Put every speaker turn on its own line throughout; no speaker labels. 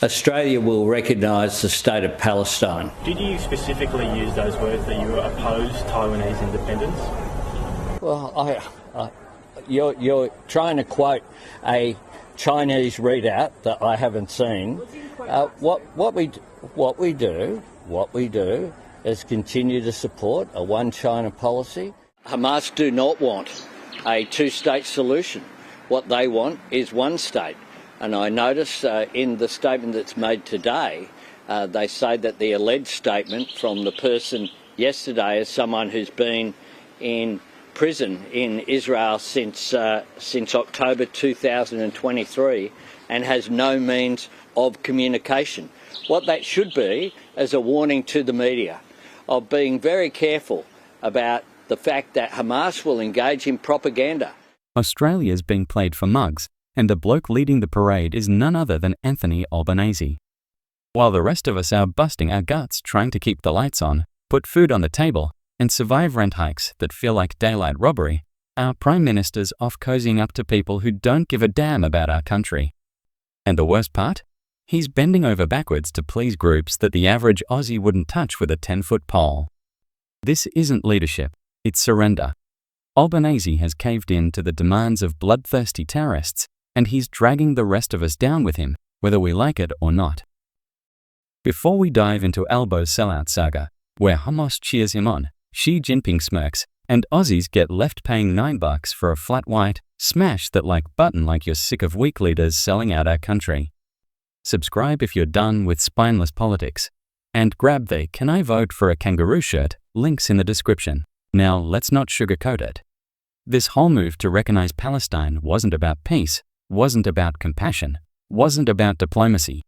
Australia will recognise the state of Palestine.
Did you specifically use those words that you oppose Taiwanese independence?
Well, you're trying to quote a Chinese readout that I haven't seen. What we do is continue to support a one China policy. Hamas do not want a two-state solution. What they want is one state. And I notice in the statement that's made today, they say that the alleged statement from the person yesterday is someone who's been in prison in Israel since October 2023 and has no means of communication. What that should be is a warning to the media of being very careful about the fact that Hamas will engage in propaganda.
Australia's being played for mugs, and the bloke leading the parade is none other than Anthony Albanese. While the rest of us are busting our guts trying to keep the lights on, put food on the table, and survive rent hikes that feel like daylight robbery, our Prime Minister's off cozying up to people who don't give a damn about our country. And the worst part? He's bending over backwards to please groups that the average Aussie wouldn't touch with a 10-foot pole. This isn't leadership, it's surrender. Albanese has caved in to the demands of bloodthirsty terrorists, and he's dragging the rest of us down with him, whether we like it or not. Before we dive into Albo's sellout saga, where Hamas cheers him on, Xi Jinping smirks, and Aussies get left paying $9 for a flat white, smash that like button like you're sick of weak leaders selling out our country. Subscribe if you're done with spineless politics. And grab the "Can I vote for a kangaroo" shirt, links in the description. Now let's not sugarcoat it. This whole move to recognize Palestine wasn't about peace, wasn't about compassion, wasn't about diplomacy.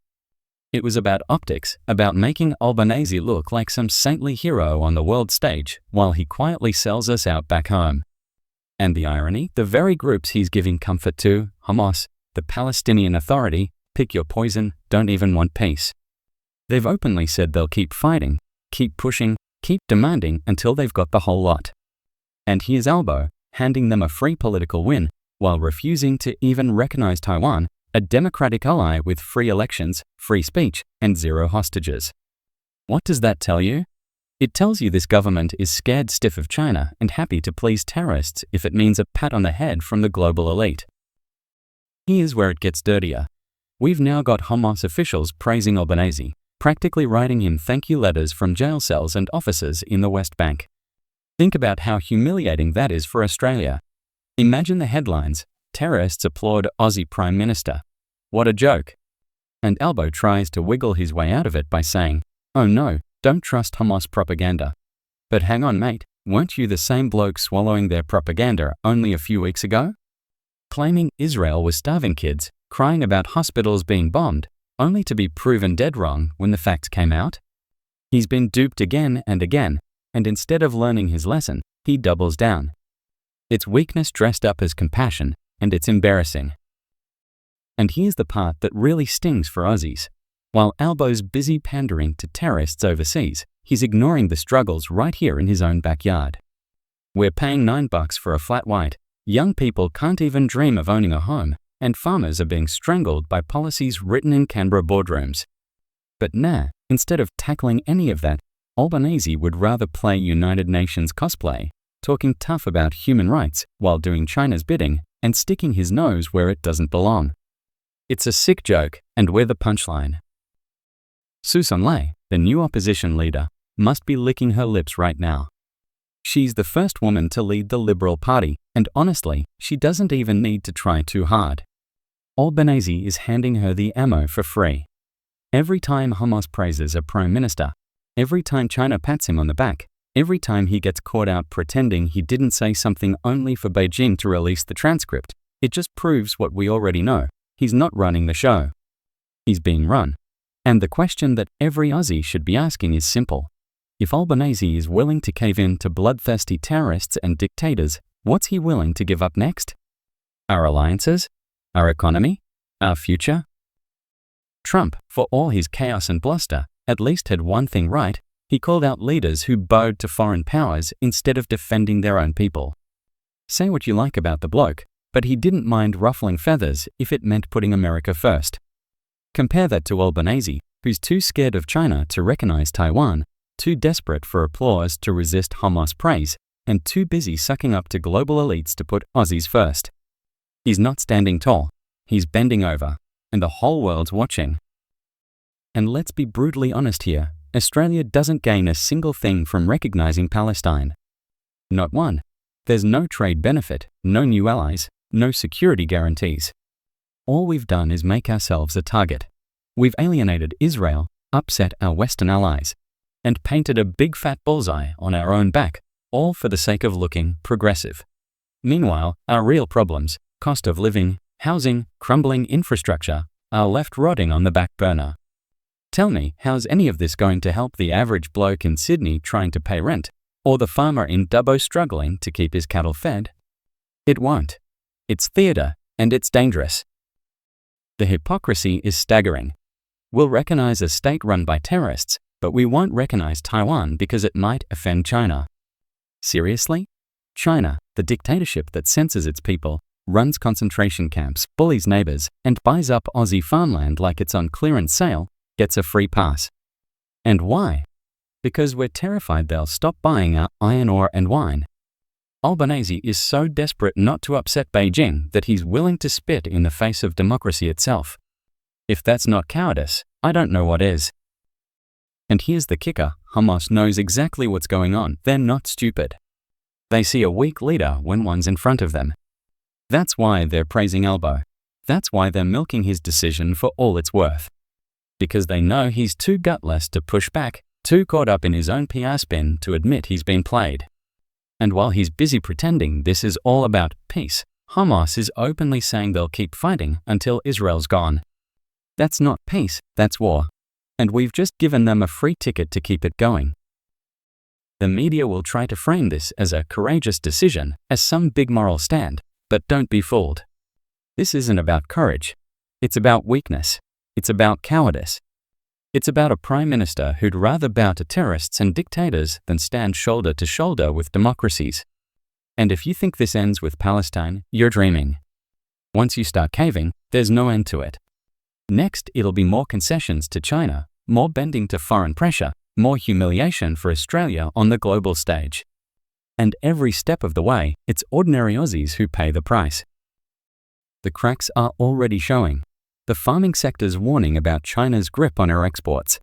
It was about optics, about making Albanese look like some saintly hero on the world stage while he quietly sells us out back home. And the irony, the very groups he's giving comfort to, Hamas, the Palestinian Authority, pick your poison, don't even want peace. They've openly said they'll keep fighting, keep pushing, keep demanding until they've got the whole lot. And here's Albo, handing them a free political win while refusing to even recognize Taiwan, a democratic ally with free elections, free speech, and zero hostages. What does that tell you? It tells you this government is scared stiff of China and happy to please terrorists if it means a pat on the head from the global elite. Here's where it gets dirtier. We've now got Hamas officials praising Albanese, practically writing him thank you letters from jail cells and offices in the West Bank. Think about how humiliating that is for Australia. Imagine the headlines, "Terrorists applaud Aussie Prime Minister." What a joke. And Albo tries to wiggle his way out of it by saying, "Oh no, don't trust Hamas propaganda." But hang on mate, weren't you the same bloke swallowing their propaganda only a few weeks ago? Claiming Israel was starving kids, crying about hospitals being bombed, only to be proven dead wrong when the facts came out? He's been duped again and again, and instead of learning his lesson, he doubles down. It's weakness dressed up as compassion, and it's embarrassing. And here's the part that really stings for Aussies. While Albo's busy pandering to terrorists overseas, he's ignoring the struggles right here in his own backyard. We're paying $9 for a flat white, young people can't even dream of owning a home, and farmers are being strangled by policies written in Canberra boardrooms. But nah, instead of tackling any of that, Albanese would rather play United Nations cosplay, talking tough about human rights while doing China's bidding and sticking his nose where it doesn't belong. It's a sick joke, and we're the punchline. Susan Ley, the new opposition leader, must be licking her lips right now. She's the first woman to lead the Liberal Party, and honestly, she doesn't even need to try too hard. Albanese is handing her the ammo for free. Every time Hamas praises a prime minister, every time China pats him on the back, every time he gets caught out pretending he didn't say something only for Beijing to release the transcript, it just proves what we already know. He's not running the show. He's being run. And the question that every Aussie should be asking is simple. If Albanese is willing to cave in to bloodthirsty terrorists and dictators, what's he willing to give up next? Our alliances? Our economy? Our future? Trump, for all his chaos and bluster, at least had one thing right. He called out leaders who bowed to foreign powers instead of defending their own people. Say what you like about the bloke, but he didn't mind ruffling feathers if it meant putting America first. Compare that to Albanese, who's too scared of China to recognize Taiwan, too desperate for applause to resist Hamas praise, and too busy sucking up to global elites to put Aussies first. He's not standing tall, he's bending over, and the whole world's watching. And let's be brutally honest here, Australia doesn't gain a single thing from recognizing Palestine. Not one. There's no trade benefit, no new allies, no security guarantees. All we've done is make ourselves a target. We've alienated Israel, upset our Western allies, and painted a big fat bullseye on our own back, all for the sake of looking progressive. Meanwhile, our real problems, cost of living, housing, crumbling infrastructure, are left rotting on the back burner. Tell me, how's any of this going to help the average bloke in Sydney trying to pay rent, or the farmer in Dubbo struggling to keep his cattle fed? It won't. It's theatre, and it's dangerous. The hypocrisy is staggering. We'll recognize a state run by terrorists, but we won't recognize Taiwan because it might offend China. Seriously? China, the dictatorship that censors its people, runs concentration camps, bullies neighbors, and buys up Aussie farmland like it's on clearance sale, gets a free pass. And why? Because we're terrified they'll stop buying our iron ore and wine. Albanese is so desperate not to upset Beijing that he's willing to spit in the face of democracy itself. If that's not cowardice, I don't know what is. And here's the kicker, Hamas knows exactly what's going on. They're not stupid. They see a weak leader when one's in front of them. That's why they're praising Albo. That's why they're milking his decision for all it's worth. Because they know he's too gutless to push back, too caught up in his own PR spin to admit he's been played. And while he's busy pretending this is all about peace, Hamas is openly saying they'll keep fighting until Israel's gone. That's not peace, that's war. And we've just given them a free ticket to keep it going. The media will try to frame this as a courageous decision, as some big moral stand, but don't be fooled. This isn't about courage. It's about weakness. It's about cowardice. It's about a prime minister who'd rather bow to terrorists and dictators than stand shoulder to shoulder with democracies. And if you think this ends with Palestine, you're dreaming. Once you start caving, there's no end to it. Next, it'll be more concessions to China, more bending to foreign pressure, more humiliation for Australia on the global stage. And every step of the way, it's ordinary Aussies who pay the price. The cracks are already showing. The farming sector's warning about China's grip on our exports.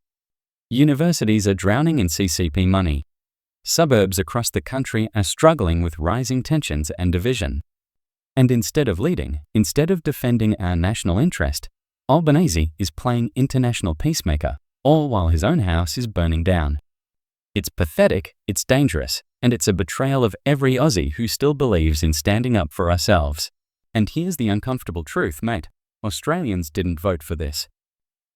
Universities are drowning in CCP money. Suburbs across the country are struggling with rising tensions and division. And instead of leading, instead of defending our national interest, Albanese is playing international peacemaker, all while his own house is burning down. It's pathetic, it's dangerous, and it's a betrayal of every Aussie who still believes in standing up for ourselves. And here's the uncomfortable truth, mate. Australians didn't vote for this.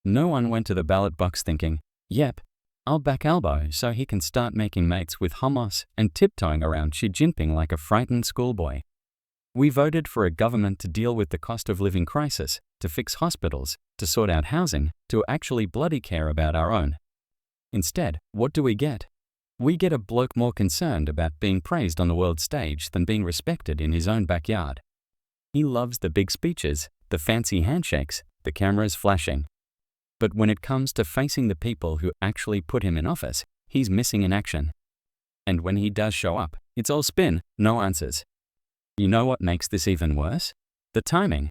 No one went to the ballot box thinking, yep, I'll back Albo so he can start making mates with Hamas and tiptoeing around Xi Jinping like a frightened schoolboy. We voted for a government to deal with the cost of living crisis, to fix hospitals, to sort out housing, to actually bloody care about our own. Instead, what do we get? We get a bloke more concerned about being praised on the world stage than being respected in his own backyard. He loves the big speeches, the fancy handshakes, the cameras flashing. But when it comes to facing the people who actually put him in office, he's missing in action. And when he does show up, it's all spin, no answers. You know what makes this even worse? The timing.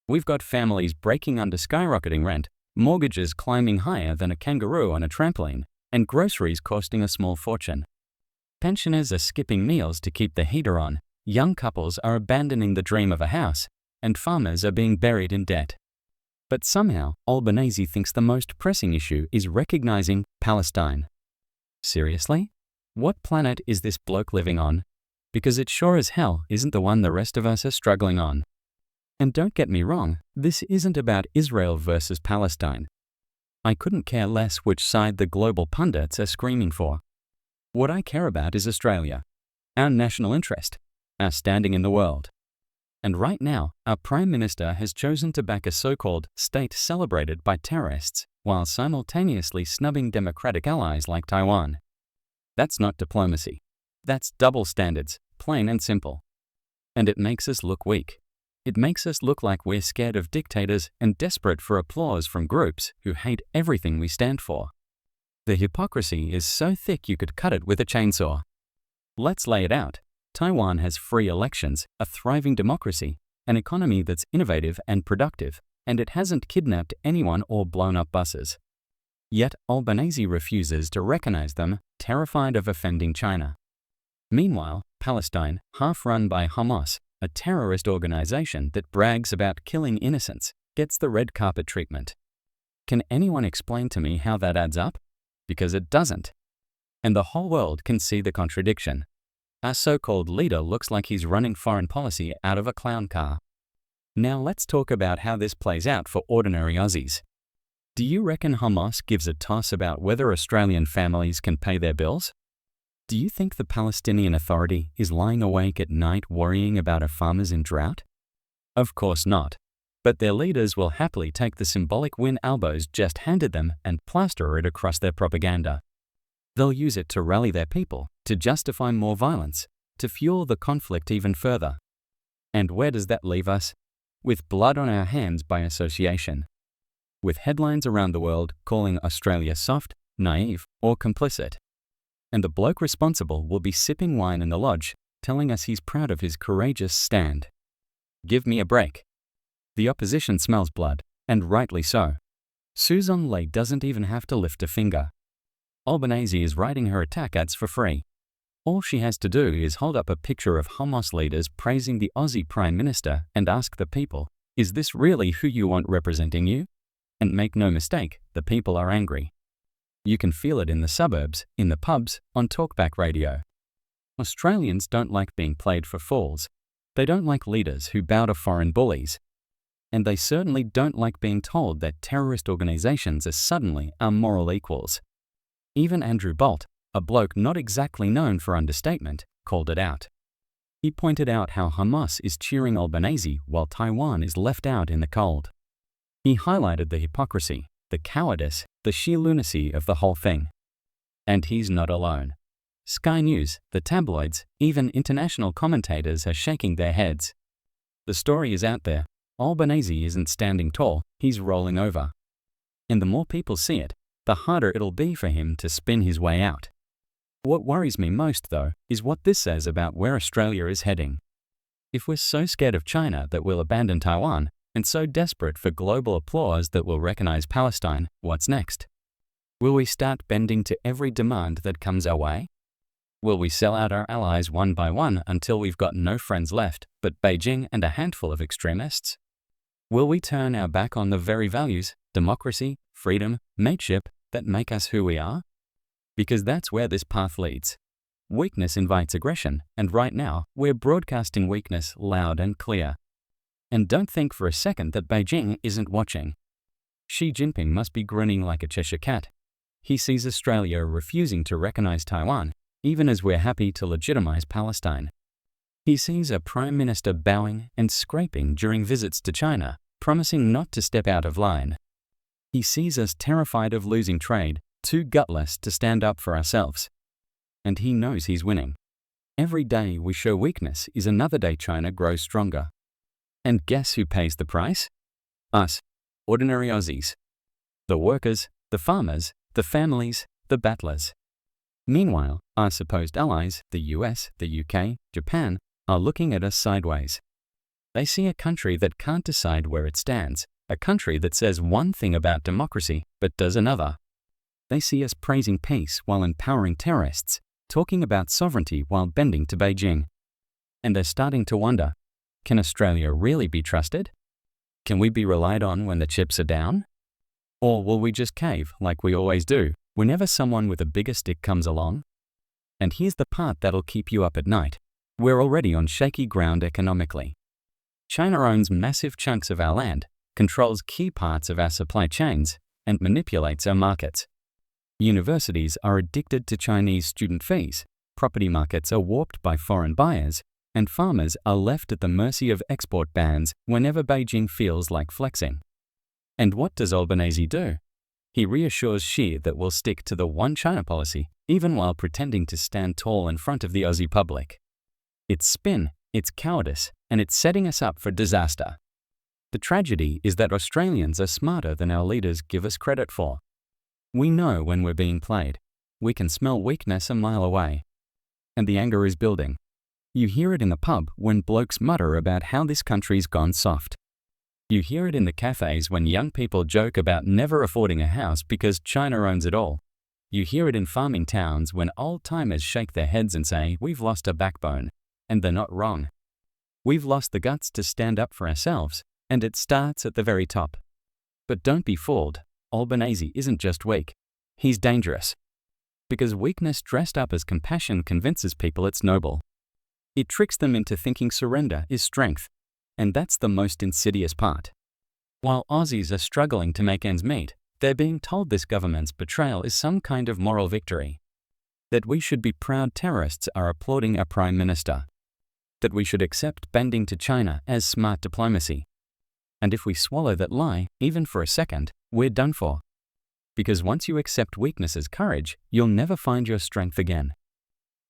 We've got families breaking under skyrocketing rent, mortgages climbing higher than a kangaroo on a trampoline, and groceries costing a small fortune. Pensioners are skipping meals to keep the heater on, young couples are abandoning the dream of a house, and farmers are being buried in debt. But somehow, Albanese thinks the most pressing issue is recognizing Palestine. Seriously? What planet is this bloke living on? Because it sure as hell isn't the one the rest of us are struggling on. And don't get me wrong, this isn't about Israel versus Palestine. I couldn't care less which side the global pundits are screaming for. What I care about is Australia, our national interest, our standing in the world. And right now, our Prime Minister has chosen to back a so-called state celebrated by terrorists while simultaneously snubbing democratic allies like Taiwan. That's not diplomacy. That's double standards, plain and simple. And it makes us look weak. It makes us look like we're scared of dictators and desperate for applause from groups who hate everything we stand for. The hypocrisy is so thick you could cut it with a chainsaw. Let's lay it out. Taiwan has free elections, a thriving democracy, an economy that's innovative and productive, and it hasn't kidnapped anyone or blown up buses. Yet Albanese refuses to recognize them, terrified of offending China. Meanwhile, Palestine, half run by Hamas, a terrorist organization that brags about killing innocents, gets the red carpet treatment. Can anyone explain to me how that adds up? Because it doesn't. And the whole world can see the contradiction. Our so-called leader looks like he's running foreign policy out of a clown car. Now let's talk about how this plays out for ordinary Aussies. Do you reckon Hamas gives a toss about whether Australian families can pay their bills? Do you think the Palestinian Authority is lying awake at night worrying about our farmers in drought? Of course not. But their leaders will happily take the symbolic win Albos just handed them and plaster it across their propaganda. They'll use it to rally their people, to justify more violence, to fuel the conflict even further. And where does that leave us? With blood on our hands by association. With headlines around the world calling Australia soft, naive, or complicit. And the bloke responsible will be sipping wine in the lodge, telling us he's proud of his courageous stand. Give me a break. The opposition smells blood, and rightly so. Susan Ley doesn't even have to lift a finger. Albanese is writing her attack ads for free. All she has to do is hold up a picture of Hamas leaders praising the Aussie Prime Minister and ask the people, is this really who you want representing you? And make no mistake, the people are angry. You can feel it in the suburbs, in the pubs, on talkback radio. Australians don't like being played for fools. They don't like leaders who bow to foreign bullies. And they certainly don't like being told that terrorist organizations are suddenly our moral equals. Even Andrew Bolt, a bloke not exactly known for understatement, called it out. He pointed out how Hamas is cheering Albanese while Taiwan is left out in the cold. He highlighted the hypocrisy, the cowardice, the sheer lunacy of the whole thing. And he's not alone. Sky News, the tabloids, even international commentators are shaking their heads. The story is out there. Albanese isn't standing tall, he's rolling over. And the more people see it, the harder it'll be for him to spin his way out. What worries me most, though, is what this says about where Australia is heading. If we're so scared of China that we'll abandon Taiwan, and so desperate for global applause that we'll recognize Palestine, what's next? Will we start bending to every demand that comes our way? Will we sell out our allies one by one until we've got no friends left but Beijing and a handful of extremists? Will we turn our back on the very values, democracy, freedom, mateship, that make us who we are? Because that's where this path leads. Weakness invites aggression, and right now, we're broadcasting weakness loud and clear. And don't think for a second that Beijing isn't watching. Xi Jinping must be grinning like a Cheshire cat. He sees Australia refusing to recognize Taiwan, even as we're happy to legitimize Palestine. He sees a prime minister bowing and scraping during visits to China, promising not to step out of line. He sees us terrified of losing trade, too gutless to stand up for ourselves. And he knows he's winning. Every day we show weakness is another day China grows stronger. And guess who pays the price? Us, ordinary Aussies. The workers, the farmers, the families, the battlers. Meanwhile, our supposed allies, the US, the UK, Japan, are looking at us sideways. They see a country that can't decide where it stands, a country that says one thing about democracy but does another. They see us praising peace while empowering terrorists, talking about sovereignty while bending to Beijing. And they're starting to wonder, can Australia really be trusted? Can we be relied on when the chips are down? Or will we just cave like we always do whenever someone with a bigger stick comes along? And here's the part that'll keep you up at night. We're already on shaky ground economically. China owns massive chunks of our land, controls key parts of our supply chains, and manipulates our markets. Universities are addicted to Chinese student fees, property markets are warped by foreign buyers, and farmers are left at the mercy of export bans whenever Beijing feels like flexing. And what does Albanese do? He reassures Xi that we'll stick to the one China policy, even while pretending to stand tall in front of the Aussie public. It's spin, it's cowardice, and it's setting us up for disaster. The tragedy is that Australians are smarter than our leaders give us credit for. We know when we're being played. We can smell weakness a mile away. And the anger is building. You hear it in the pub when blokes mutter about how this country's gone soft. You hear it in the cafes when young people joke about never affording a house because China owns it all. You hear it in farming towns when old-timers shake their heads and say, we've lost a backbone. And they're not wrong. We've lost the guts to stand up for ourselves, and it starts at the very top. But don't be fooled. Albanese isn't just weak. He's dangerous. Because weakness dressed up as compassion convinces people it's noble. It tricks them into thinking surrender is strength. And that's the most insidious part. While Aussies are struggling to make ends meet, they're being told this government's betrayal is some kind of moral victory. That we should be proud terrorists are applauding our Prime Minister. That we should accept bending to China as smart diplomacy. And if we swallow that lie, even for a second, we're done for. Because once you accept weakness as courage, you'll never find your strength again.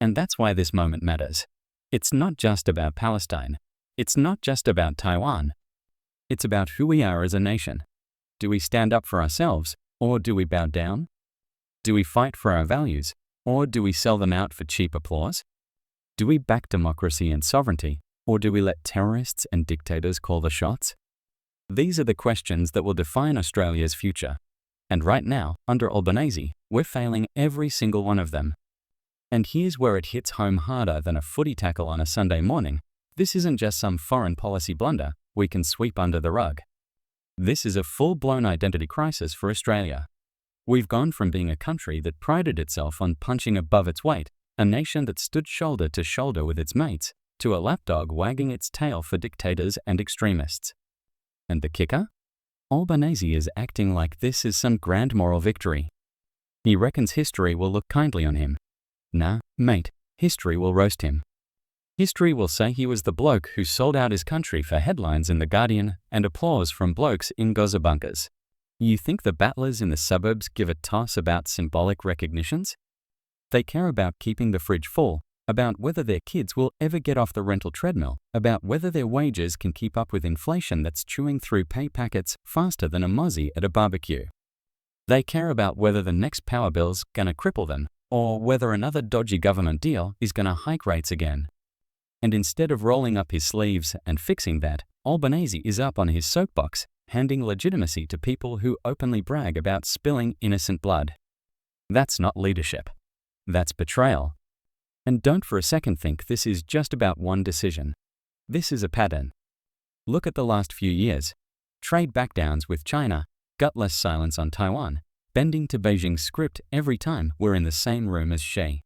And that's why this moment matters. It's not just about Palestine. It's not just about Taiwan. It's about who we are as a nation. Do we stand up for ourselves, or do we bow down? Do we fight for our values, or do we sell them out for cheap applause? Do we back democracy and sovereignty, or do we let terrorists and dictators call the shots? These are the questions that will define Australia's future. And right now, under Albanese, we're failing every single one of them. And here's where it hits home harder than a footy tackle on a Sunday morning. This isn't just some foreign policy blunder we can sweep under the rug. This is a full-blown identity crisis for Australia. We've gone from being a country that prided itself on punching above its weight, a nation that stood shoulder to shoulder with its mates, to a lapdog wagging its tail for dictators and extremists. And the kicker? Albanese is acting like this is some grand moral victory. He reckons history will look kindly on him. Nah, mate, history will roast him. History will say he was the bloke who sold out his country for headlines in The Guardian and applause from blokes in Gaza bunkers. You think the battlers in the suburbs give a toss about symbolic recognitions? They care about keeping the fridge full, about whether their kids will ever get off the rental treadmill, about whether their wages can keep up with inflation that's chewing through pay packets faster than a mozzie at a barbecue. They care about whether the next power bill's gonna cripple them, or whether another dodgy government deal is gonna hike rates again. And instead of rolling up his sleeves and fixing that, Albanese is up on his soapbox, handing legitimacy to people who openly brag about spilling innocent blood. That's not leadership. That's betrayal. And don't for a second think this is just about one decision. This is a pattern. Look at the last few years. Trade backdowns with China, gutless silence on Taiwan, bending to Beijing's script every time we're in the same room as Xi.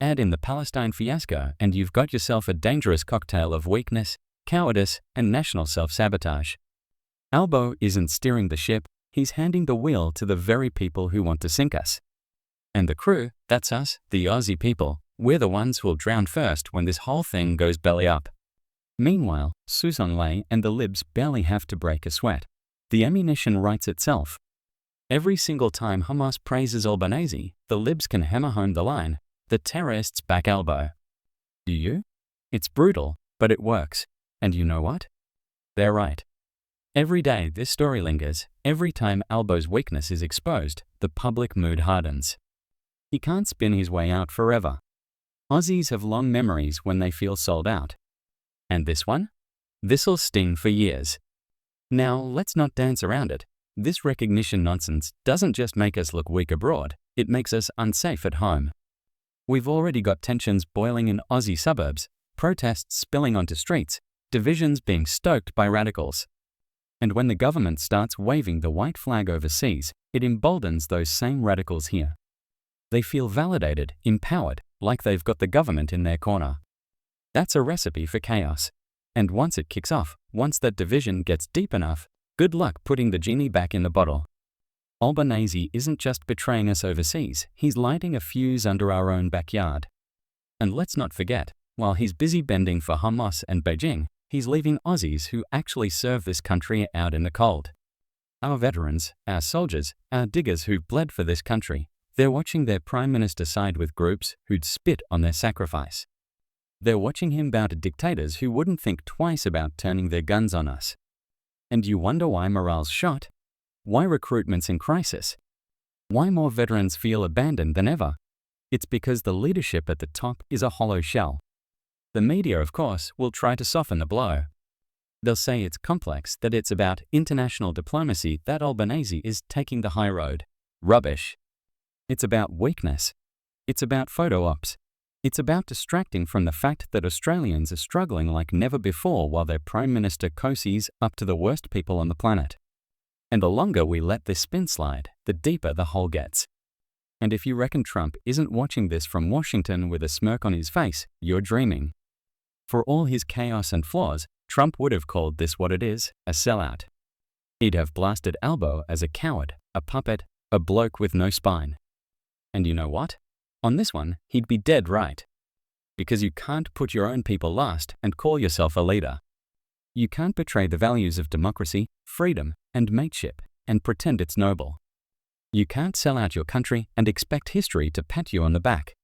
Add in the Palestine fiasco and you've got yourself a dangerous cocktail of weakness, cowardice, and national self-sabotage. Albo isn't steering the ship, he's handing the wheel to the very people who want to sink us. And the crew, that's us, the Aussie people, we're the ones who'll drown first when this whole thing goes belly up. Meanwhile, Susan Lay and the Libs barely have to break a sweat. The ammunition writes itself. Every single time Hamas praises Albanese, the Libs can hammer home the line, the terrorists back Albo. Do you? It's brutal, but it works. And you know what? They're right. Every day this story lingers, every time Albo's weakness is exposed, the public mood hardens. He can't spin his way out forever. Aussies have long memories when they feel sold out. And this one? This'll sting for years. Now, let's not dance around it. This recognition nonsense doesn't just make us look weak abroad, it makes us unsafe at home. We've already got tensions boiling in Aussie suburbs, protests spilling onto streets, divisions being stoked by radicals. And when the government starts waving the white flag overseas, it emboldens those same radicals here. They feel validated, empowered, like they've got the government in their corner. That's a recipe for chaos. And once it kicks off, once that division gets deep enough, good luck putting the genie back in the bottle. Albanese isn't just betraying us overseas, he's lighting a fuse under our own backyard. And let's not forget, while he's busy bending for Hamas and Beijing, he's leaving Aussies who actually serve this country out in the cold. Our veterans, our soldiers, our diggers who've bled for this country, they're watching their Prime Minister side with groups who'd spit on their sacrifice. They're watching him bow to dictators who wouldn't think twice about turning their guns on us. And you wonder why morale's shot? Why recruitment's in crisis? Why more veterans feel abandoned than ever? It's because the leadership at the top is a hollow shell. The media, of course, will try to soften the blow. They'll say it's complex, that it's about international diplomacy, that Albanese is taking the high road. Rubbish. It's about weakness. It's about photo ops. It's about distracting from the fact that Australians are struggling like never before while their Prime Minister cozies up to the worst people on the planet. And the longer we let this spin slide, the deeper the hole gets. And if you reckon Trump isn't watching this from Washington with a smirk on his face, you're dreaming. For all his chaos and flaws, Trump would have called this what it is, a sellout. He'd have blasted Albo as a coward, a puppet, a bloke with no spine. And you know what? On this one, he'd be dead right. Because you can't put your own people last and call yourself a leader. You can't betray the values of democracy, freedom, and mateship and pretend it's noble. You can't sell out your country and expect history to pat you on the back.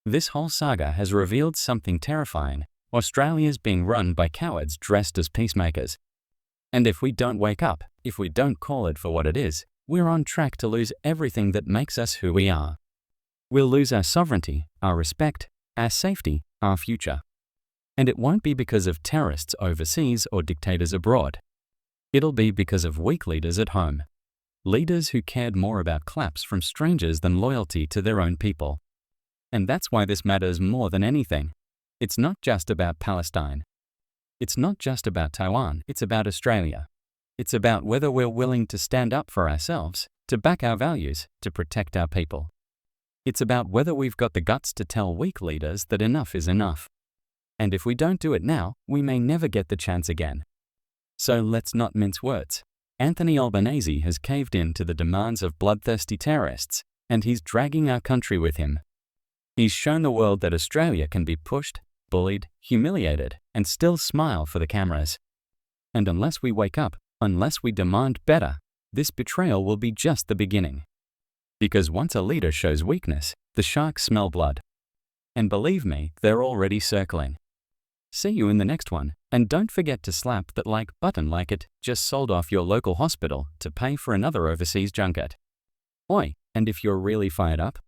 This whole saga has revealed something terrifying. Australia's being run by cowards dressed as peacemakers. And if we don't wake up, if we don't call it for what it is, we're on track to lose everything that makes us who we are. We'll lose our sovereignty, our respect, our safety, our future. And it won't be because of terrorists overseas or dictators abroad. It'll be because of weak leaders at home. Leaders who cared more about claps from strangers than loyalty to their own people. And that's why this matters more than anything. It's not just about Palestine. It's not just about Taiwan, it's about Australia. It's about whether we're willing to stand up for ourselves, to back our values, to protect our people. It's about whether we've got the guts to tell weak leaders that enough is enough. And if we don't do it now, we may never get the chance again. So let's not mince words. Anthony Albanese has caved in to the demands of bloodthirsty terrorists, and he's dragging our country with him. He's shown the world that Australia can be pushed, bullied, humiliated, and still smile for the cameras. And unless we wake up, unless we demand better, this betrayal will be just the beginning. Because once a leader shows weakness, the sharks smell blood. And believe me, they're already circling. See you in the next one, and don't forget to slap that like button like it just sold off your local hospital to pay for another overseas junket. Oi, and if you're really fired up,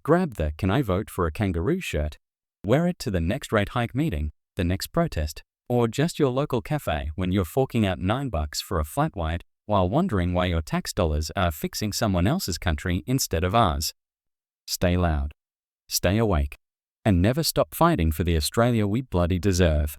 grab the "Can I vote for a kangaroo" shirt, wear it to the next rate hike meeting, the next protest, or just your local cafe when you're forking out $9 for a flat white while wondering why your tax dollars are fixing someone else's country instead of ours. Stay loud, stay awake, and never stop fighting for the Australia we bloody deserve.